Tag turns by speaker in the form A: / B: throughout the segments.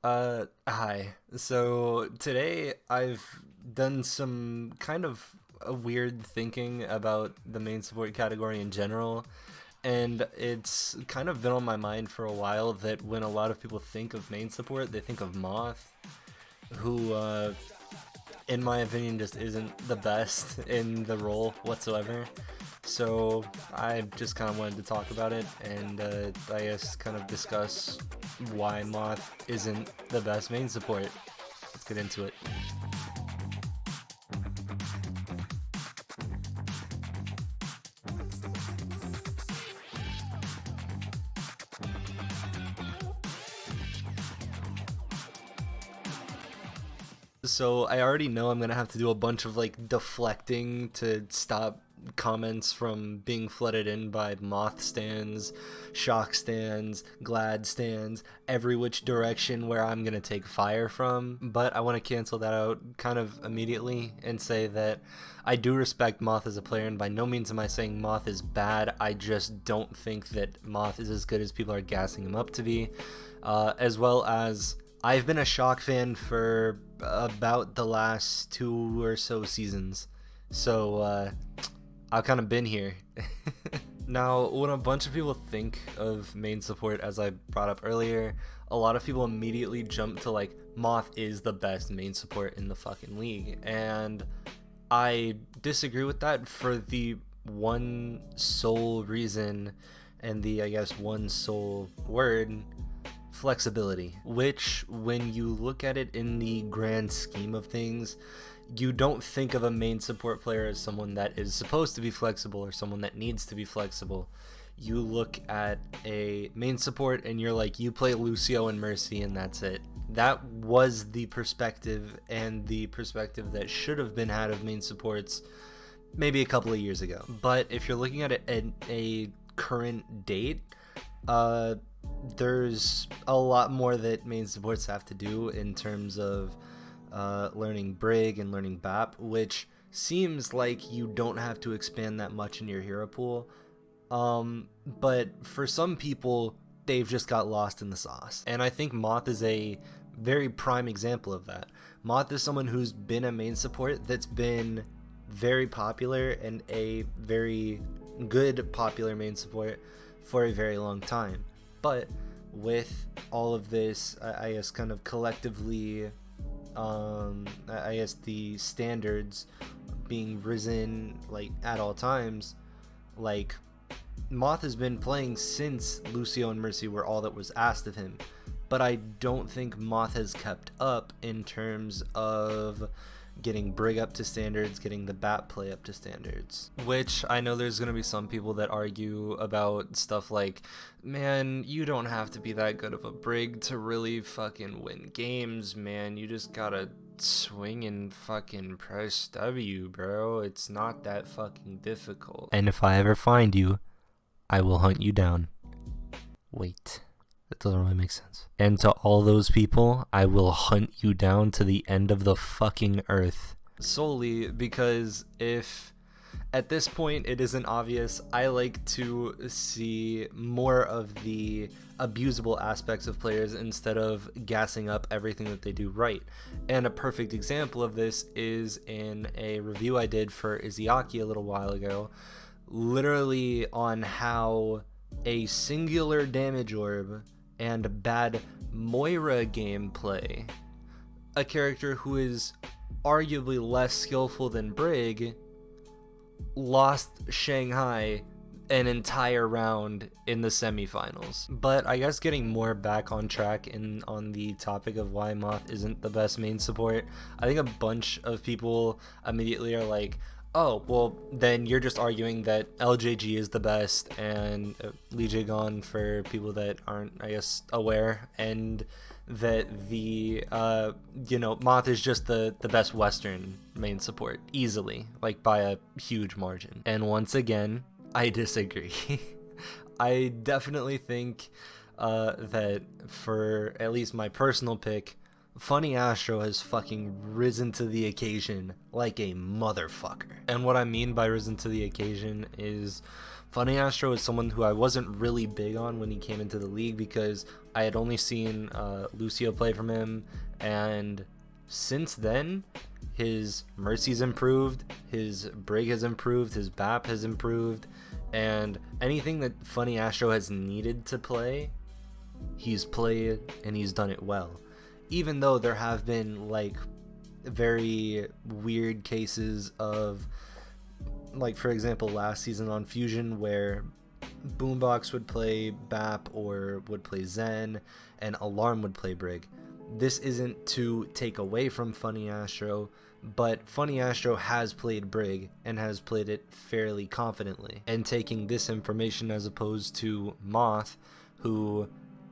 A: Hi. So today I've done some kind of a weird thinking about the main support category in general, and it's kind of been on my mind for a while that when a lot of people think of main support, they think of Moth, who, in my opinion, just isn't the best in the role whatsoever. So I just kind of wanted to talk about it and I guess kind of discuss why Moth isn't the best main support. Let's get into it. So I already know I'm gonna have to do a bunch of like deflecting to stop comments from being flooded in by Moth stands, shock stands, glad stands, every which direction where I'm gonna take fire from. But I want to cancel that out kind of immediately and say that I do respect Moth as a player, and by no means am I saying Moth is bad. I just don't think that Moth is as good as people are gassing him up to be, as well as I've been a Shock fan for about the last two or so seasons, so I've kind of been here. Now, when a bunch of people think of main support, as I brought up earlier, a lot of people immediately jump to like, Moth is the best main support in the fucking league, and I disagree with that for the one sole reason, and the, I guess, one sole word: flexibility, which, when you look at it in the grand scheme of things, you don't think of a main support player as someone that is supposed to be flexible or someone that needs to be flexible. You look at a main support and you're like, you play Lucio and Mercy and that's it. That was the perspective, and the perspective that should have been had of main supports maybe a couple of years ago. But if you're looking at it at a current date, uh, there's a lot more that main supports have to do in terms of learning Brig and learning BAP, which seems like you don't have to expand that much in your hero pool. But for some people, they've just got lost in the sauce. And I think Moth is a very prime example of that. Moth is someone who's been a main support that's been very popular and a very good popular main support for a very long time. But with all of this, I guess, kind of collectively, I guess the standards being risen like at all times, like Moth has been playing since Lucio and Mercy were all that was asked of him, but I don't think Moth has kept up in terms of getting Brig up to standards, getting the bat play up to standards. Which I know there's going to be some people that argue about stuff like, man, you don't have to be that good of a Brig to really fucking win games, man. You just gotta swing and fucking press W, bro. It's not that fucking difficult. And if I ever find you, I will hunt you down. Wait. That doesn't really make sense. And to all those people, I will hunt you down to the end of the fucking earth. Solely because if at this point it isn't obvious, I like to see more of the abusable aspects of players instead of gassing up everything that they do right. And a perfect example of this is in a review I did for Izzyaki a little while ago, literally on how a singular damage orb and bad Moira gameplay, a character who is arguably less skillful than Brig, lost Shanghai an entire round in the semifinals. But I guess getting more back on track on the topic of why Moth isn't the best main support, I think a bunch of people immediately are like, oh, well, then you're just arguing that LJG is the best, and Lee Jae for people that aren't, I guess, aware, and that the, Moth is just the best Western main support, easily, like by a huge margin. And once again, I disagree. I definitely think that for at least my personal pick, Funny Astro has fucking risen to the occasion like a motherfucker. And what I mean by risen to the occasion is Funny Astro is someone who I wasn't really big on when he came into the league because I had only seen Lucio play from him, and since then his Mercy's improved, his Brig has improved, his BAP has improved, and anything that Funny Astro has needed to play, he's played and he's done it well. Even though there have been like very weird cases of, like for example last season on Fusion where Boombox would play BAP or would play Zen and Alarm would play Brig. This isn't to take away from Funny Astro, but Funny Astro has played Brig and has played it fairly confidently. And taking this information as opposed to Moth, who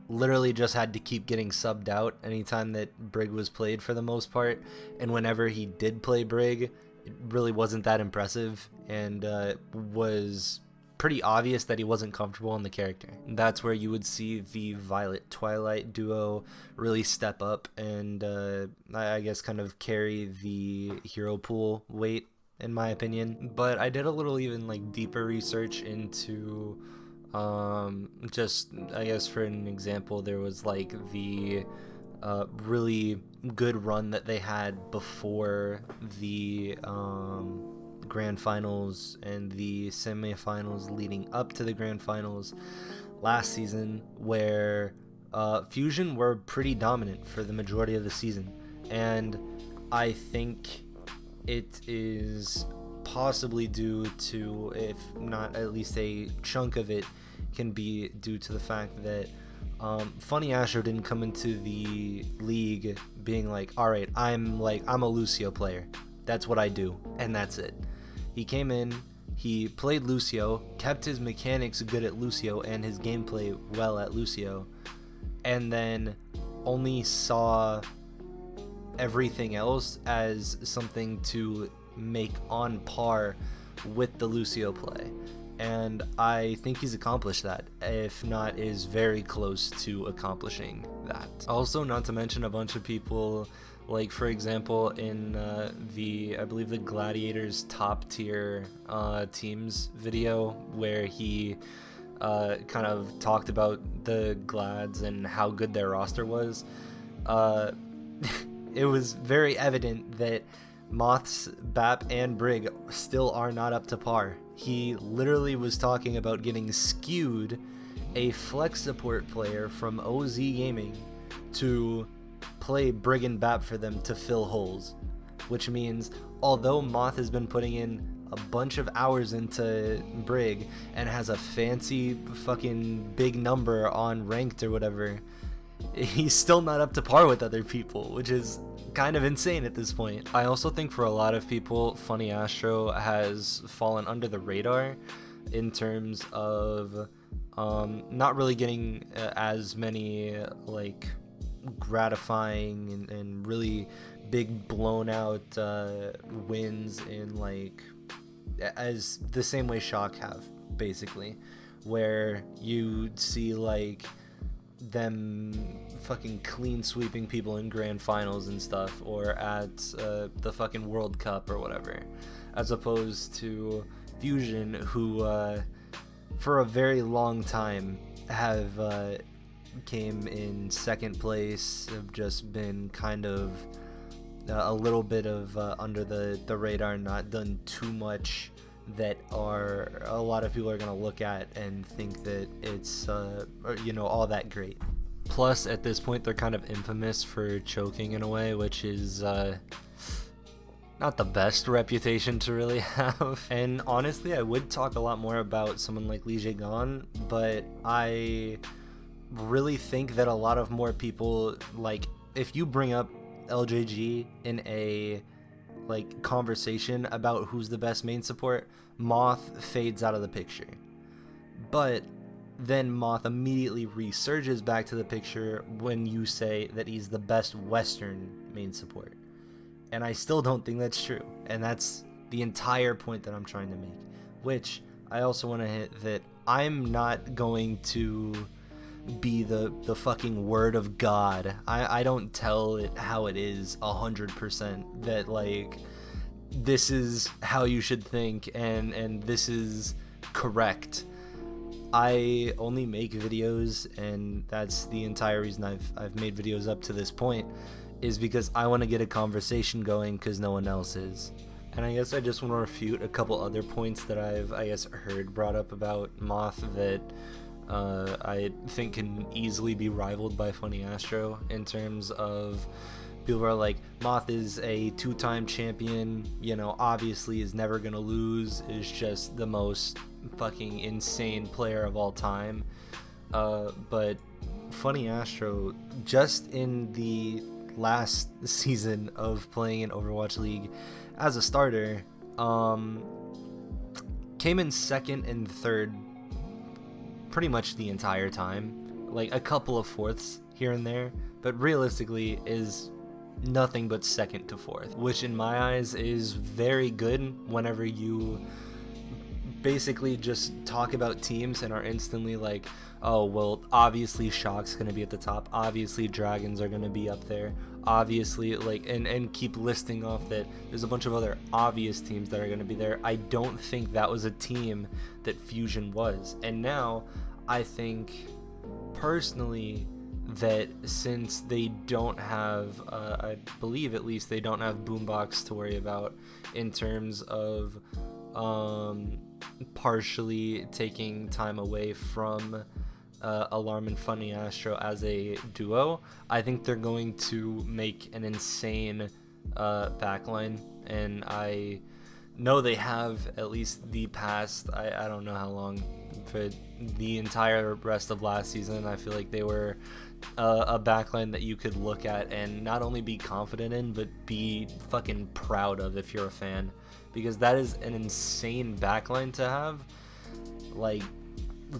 A: literally just had to keep getting subbed out anytime that Brig was played for the most part, and whenever he did play Brig, it really wasn't that impressive, and was pretty obvious that he wasn't comfortable in the character. That's where you would see the Violet Twilight duo really step up and I guess kind of carry the hero pool weight, in my opinion. But I did a little even like deeper research into just, I guess for an example, there was like the really good run that they had before the grand finals and the semifinals leading up to the grand finals last season, where Fusion were pretty dominant for the majority of the season. And I think it is possibly due to, if not at least a chunk of it, can be due to the fact that Funny Astro didn't come into the league being like, alright, I'm a Lucio player, that's what I do, and that's it. He came in, he played Lucio, kept his mechanics good at Lucio and his gameplay well at Lucio, and then only saw everything else as something to make on par with the Lucio play. And I think he's accomplished that, if not is very close to accomplishing that. Also, not to mention a bunch of people, like for example in I believe the Gladiators top tier teams video, where he kind of talked about the Glads and how good their roster was. It was very evident that Moth's BAP and Brig still are not up to par. He literally was talking about getting skewed a flex support player from OZ Gaming to play Brig and BAP for them to fill holes, which means although Moth has been putting in a bunch of hours into Brig and has a fancy fucking big number on ranked or whatever, he's still not up to par with other people, which is kind of insane at this point. I also think for a lot of people, Funny Astro has fallen under the radar in terms of not really getting as many like gratifying and really big blown out wins in like as the same way Shock have, basically, where you see like them fucking clean sweeping people in grand finals and stuff, or at the fucking World Cup or whatever, as opposed to Fusion, who for a very long time have came in second place, have just been kind of a little bit of under the radar, not done too much that are a lot of people are going to look at and think that it's all that great. Plus at this point they're kind of infamous for choking in a way, which is not the best reputation to really have. And honestly, I would talk a lot more about someone like Li Jigan, but I really think that a lot of more people, like if you bring up LJG in a like conversation about who's the best main support, Moth fades out of the picture. But then Moth immediately resurges back to the picture when you say that he's the best Western main support. And I still don't think that's true. And that's the entire point that I'm trying to make. Which I also want to hit that I'm not going to be the fucking word of God. I don't tell it how it is 100%, that like this is how you should think and this is correct. I only make videos, and that's the entire reason I've made videos up to this point, is because I want to get a conversation going because no one else is. And I guess I just want to refute a couple other points that I've heard brought up about Moth that I think can easily be rivaled by Funny Astro, in terms of people are like, Moth is a 2-time champion, obviously is never gonna lose, is just the most fucking insane player of all time. But Funny Astro, just in the last season of playing in Overwatch League as a starter, came in second and third pretty much the entire time, like a couple of fourths here and there, but realistically is nothing but second to fourth, which in my eyes is very good whenever you basically just talk about teams and are instantly like, oh well, obviously Shock's gonna be at the top, obviously Dragons are gonna be up there, obviously, like, and keep listing off that there's a bunch of other obvious teams that are gonna be there. I don't think that was a team that Fusion was. And now I think personally that since they don't have, I believe at least they don't have Boombox to worry about in terms of partially taking time away from Alarm and Funny Astro as a duo, I think they're going to make an insane backline, and I know they have at least the past, I don't know how long, for the entire rest of last season. I feel like they were a backline that you could look at and not only be confident in, but be fucking proud of if you're a fan, because that is an insane backline to have, like,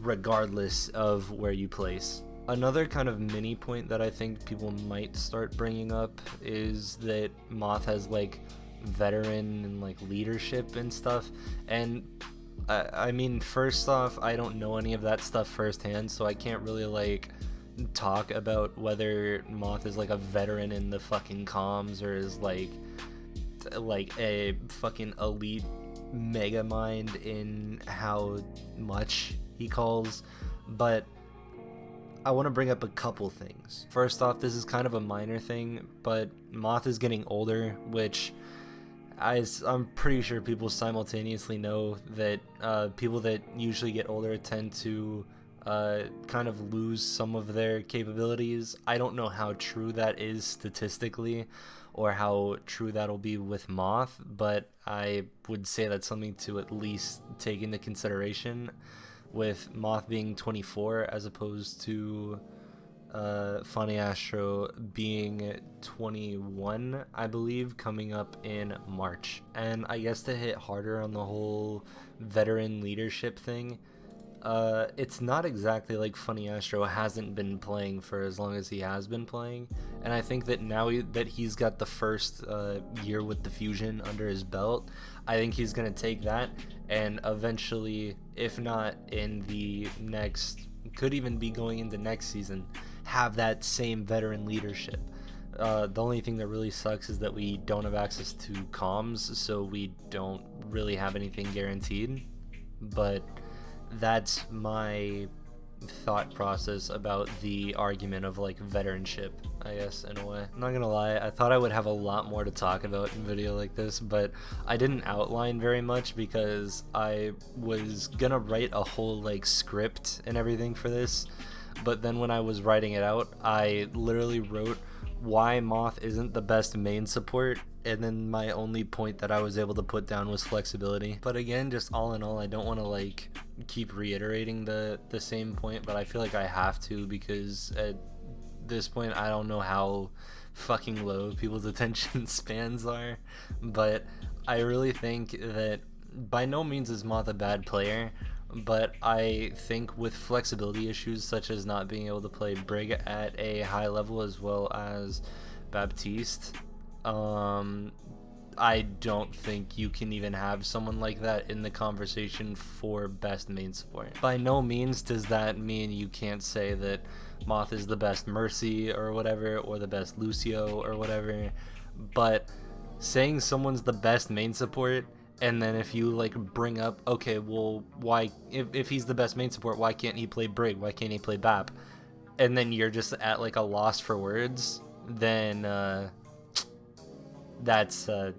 A: regardless of where you place. Another kind of mini point that I think people might start bringing up is that Moth has like veteran and like leadership and stuff, and I mean, first off, I don't know any of that stuff firsthand, so I can't really like talk about whether Moth is like a veteran in the fucking comms or is like a fucking elite mega mind in how much he calls. But I want to bring up a couple things. First off, this is kind of a minor thing, but Moth is getting older, which I'm pretty sure people simultaneously know that people that usually get older tend to kind of lose some of their capabilities. I don't know how true that is statistically or how true that'll be with Moth, but I would say that's something to at least take into consideration, with Moth being 24 as opposed to Funny Astro being 21, I believe, coming up in March. And I guess to hit harder on the whole veteran leadership thing, it's not exactly like Funny Astro hasn't been playing for as long as he has been playing, and I think that now that he's got the first year with the Fusion under his belt, I think he's going to take that and eventually, if not in the next, could even be going into next season, have that same veteran leadership. The only thing that really sucks is that we don't have access to comms, so we don't really have anything guaranteed, but that's my thought process about the argument of like veteranship, I guess, in a way. I'm not gonna lie, I thought I would have a lot more to talk about in a video like this, but I didn't outline very much because I was gonna write a whole like script and everything for this, but then when I was writing it out, I literally wrote why Moth isn't the best main support, and then my only point that I was able to put down was flexibility. But again, just all in all, I don't want to like keep reiterating the same point, but I feel like I have to, because at this point I don't know how fucking low people's attention spans are. But I really think that by no means is Moth a bad player, but I think with flexibility issues such as not being able to play Brig at a high level as well as Baptiste, I don't think you can even have someone like that in the conversation for best main support. By no means does that mean you can't say that Moth is the best Mercy or whatever, or the best Lucio or whatever, but saying someone's the best main support, and then if you like bring up, okay, well, why, if he's the best main support, why can't he play Brig? Why can't he play BAP? And then you're just at like a loss for words, then that's a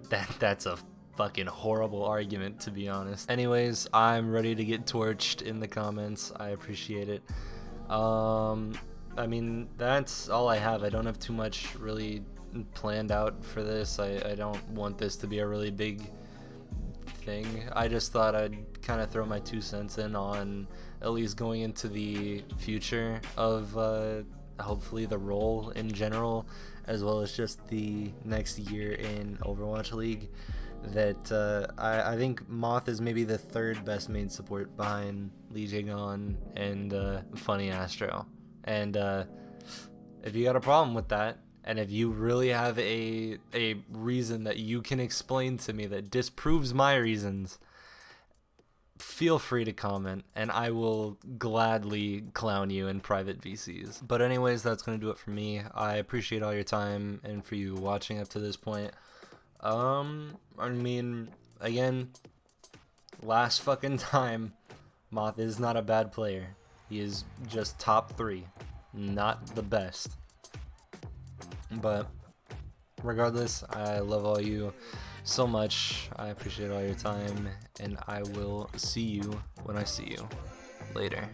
A: fucking horrible argument, to be honest. Anyways, I'm ready to get torched in the comments. I appreciate it. I mean, that's all I have. I don't have too much really planned out for this. I don't want this to be a really big thing. I just thought I'd kind of throw my 2 cents in on at least going into the future of hopefully the role in general, as well as just the next year in Overwatch League. That I think Moth is maybe the 3rd best main support behind Lee Jae-gon and Funny Astro. And if you got a problem with that, and if you really have a reason that you can explain to me that disproves my reasons, feel free to comment, and I will gladly clown you in private VCs. But anyways, that's going to do it for me. I appreciate all your time and for you watching up to this point. I mean, again, last fucking time, Moth is not a bad player. He is just top 3, not the best. But regardless, I love all you so much. I appreciate all your time, and I will see you when I see you. Later.